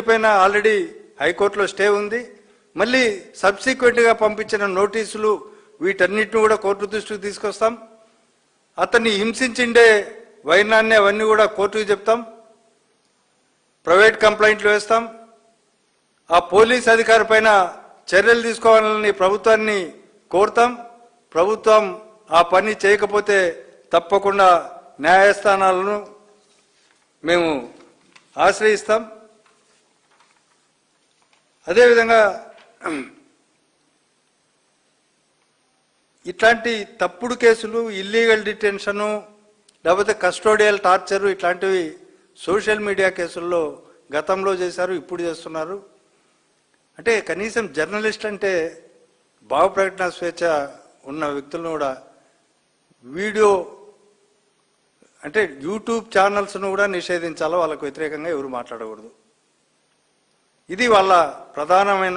పైన ఆల్రెడీ హైకోర్టులో స్టే ఉంది. మళ్ళీ సబ్సిక్వెంట్గా పంపించిన నోటీసులు వీటన్నిటిని కూడా కోర్టు దృష్టికి తీసుకొస్తాం. అతన్ని హింసించిండే వైనాన్ని అవన్నీ కూడా కోర్టుకు చెప్తాం. ప్రైవేట్ కంప్లైంట్లు వేస్తాం. ఆ పోలీస్ అధికారి పైన చర్యలు తీసుకోవాలని ప్రభుత్వాన్ని కోరుతాం. ప్రభుత్వం ఆ పని చేయకపోతే తప్పకుండా న్యాయస్థానాలను మేము ఆశ్రయిస్తాం. అదేవిధంగా ఇట్లాంటి తప్పుడు కేసులు, ఇల్లీగల్ డిటెన్షను, లేకపోతే కస్టోడియల్ టార్చరు ఇట్లాంటివి సోషల్ మీడియా కేసుల్లో గతంలో చేశారు, ఇప్పుడు చేస్తున్నారు. అంటే కనీసం జర్నలిస్ట్ అంటే భావ ప్రకటన స్వేచ్ఛ ఉన్న వ్యక్తులను కూడా వీడియో అంటే యూట్యూబ్ ఛానల్స్ను కూడా నిషేధించాలో, వాళ్ళకు వ్యతిరేకంగా ఎవరు మాట్లాడకూడదు. ఇది వాళ్ళ ప్రధానమైన